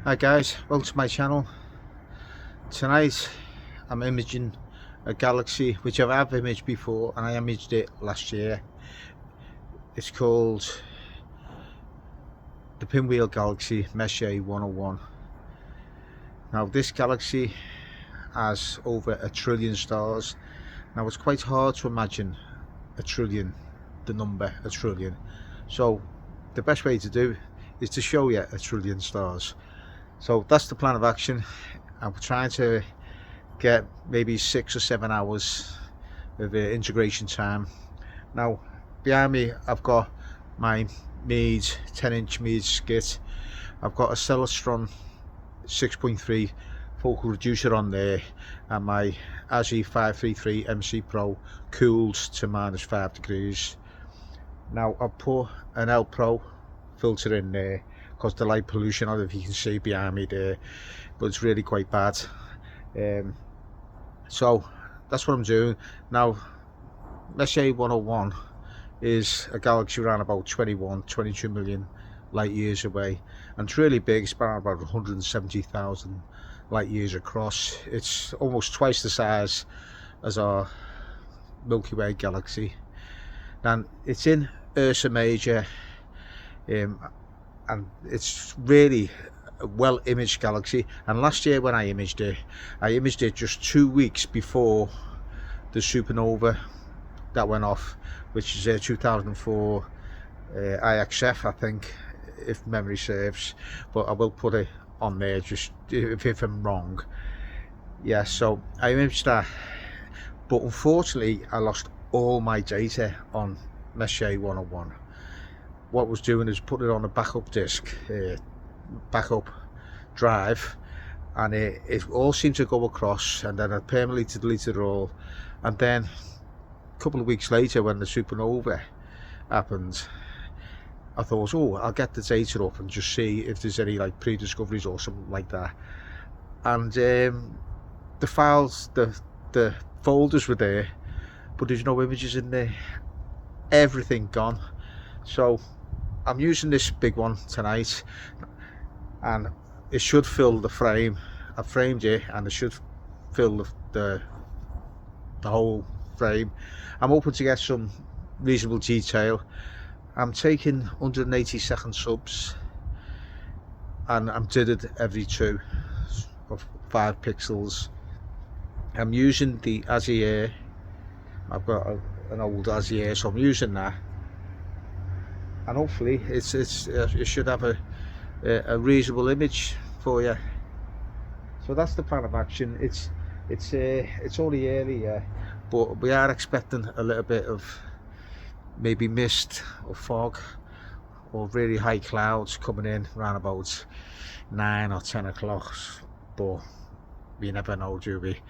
Hi guys, welcome to my channel. Tonight I'm imaging a galaxy which I have imaged before, and I imaged it last year. It's called the Pinwheel Galaxy Messier 101. Now this galaxy has over 1 trillion stars. Now it's quite hard to imagine a trillion, the number 1 trillion. So the best way to do is to show you 1 trillion stars. So that's the plan of action. I'm trying to get maybe 6 or 7 hours of integration time. Now behind me I've got my meade 10-inch meade skit. I've got a Celestron 6.3 focal reducer on there, and my ASI 533 MC Pro cooled to -5 degrees. Now I've put an L Pro filter in there because the light pollution, I don't know if you can see behind me there, but it's really quite bad. So that's what I'm doing. Now Messier 101 is a galaxy around about 22 million light years away, and it's really big. It's around about 170,000 light years across. It's almost twice the size as our Milky Way galaxy, and it's in Ursa Major, and it's really a well imaged galaxy. And last year when I imaged it just 2 weeks before the supernova that went off, which is 2004 IXF, I think, if memory serves, but I will put it on there just if I'm wrong. Yeah, so I imaged that, but unfortunately I lost all my data on Messier 101. What I was doing is put it on a backup disk, backup drive, and it all seemed to go across, and then I permanently deleted it all. And then a couple of weeks later, when the supernova happened, I thought, oh, I'll get the data up and just see if there's any like pre-discoveries or something like that. And the files, the folders were there, but there's no images in there, everything gone. So I'm using this big one tonight, and it should fill the frame. I framed it and it should fill the whole frame. I'm hoping to get some reasonable detail. I'm taking 180-second subs, and I'm did it every 2 of 5 pixels. I'm using the ASI Air. I've got an old ASI Air, so I'm using that, and hopefully it should have a reasonable image for you. So that's the plan of action. It's only early, yeah, but we are expecting a little bit of maybe mist or fog or really high clouds coming in around about 9 or 10 o'clock, but we never know, do we?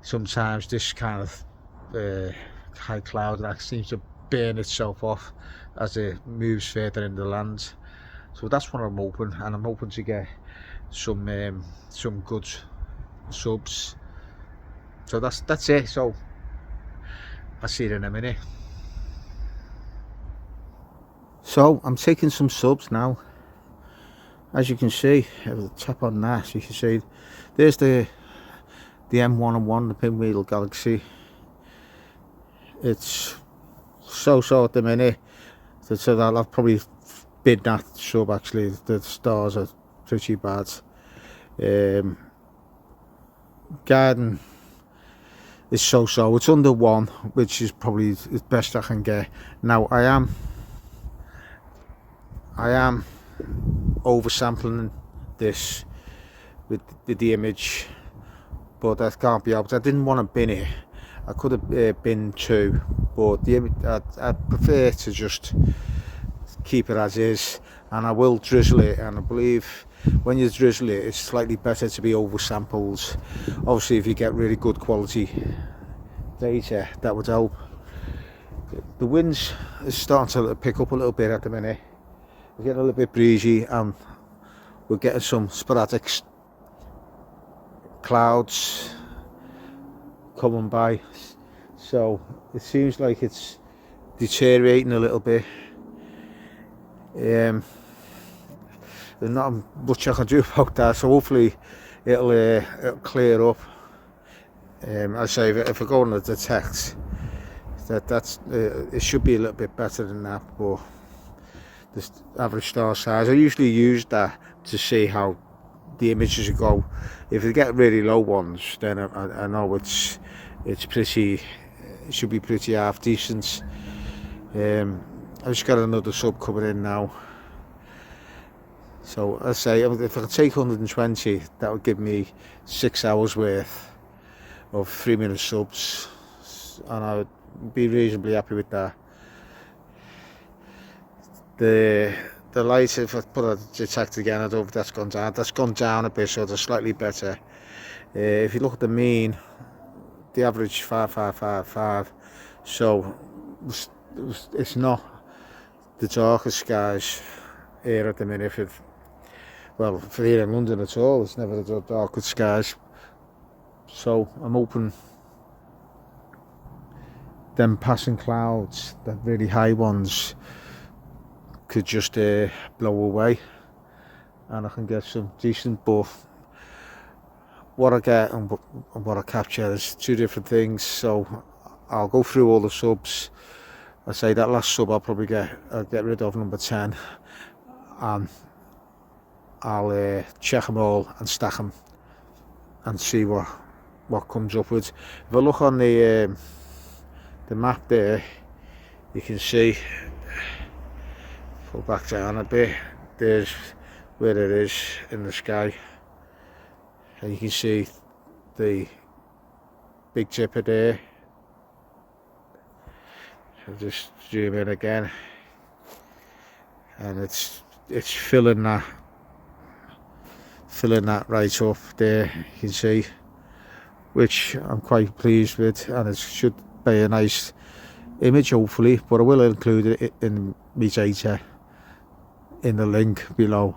Sometimes this kind of high cloud that seems to burn itself off as it moves further into the land. So that's what I'm hoping, and I'm hoping to get some good subs. So that's it. So I'll see you in a minute. So I'm taking some subs now. As you can see, if I tap on that, you can see there's the M101, the Pinwheel Galaxy. It's so at the minute, so I'll probably bid that sub. Actually, the stars are pretty bad. Garden is so it's under 1, which is probably the best I can get. Now I am oversampling this with the image, but that can't be helped. I didn't want to bin it. I could have bin 2, but I prefer to just keep it as is, and I will drizzle it. And I believe when you drizzle it, it's slightly better to be oversampled. Obviously, if you get really good quality data, that would help. The winds is starting to pick up a little bit at the minute. We're getting a little bit breezy, and we're getting some sporadic clouds coming by, so it seems like it's deteriorating a little bit. there's not much I can do about that, so hopefully it'll clear up. I say if I go on the text, that's it should be a little bit better than that, but the average star size, I usually use that to see how the images go. If you get really low ones, then I know it's pretty, it should be pretty half decent. I've just got another sub coming in now, so I say if I could take 120, that would give me 6 hours worth of 3-minute subs, and I would be reasonably happy with that. The light, if I put a detect again, I don't know if that's gone down. That's gone down a bit, so it's slightly better. If you look at the mean, the average 5555, so it's not the darkest skies here at the minute. Well, for here in London at all, it's never the darkest skies. So I'm hoping them passing clouds, the really high ones, could just blow away, and I can get some decent. But what I get and what I capture is two different things. So I'll go through all the subs. I say that last sub I'll get rid of, number 10, and I'll check them all and stack them and see what comes up with. If I look on the map there, you can see, pull back down a bit, there's where it is in the sky, and you can see the big tipper there. I'll just zoom in again, and it's filling that right up there, you can see, which I'm quite pleased with, and it should be a nice image hopefully, but I will include it in my data in the link below.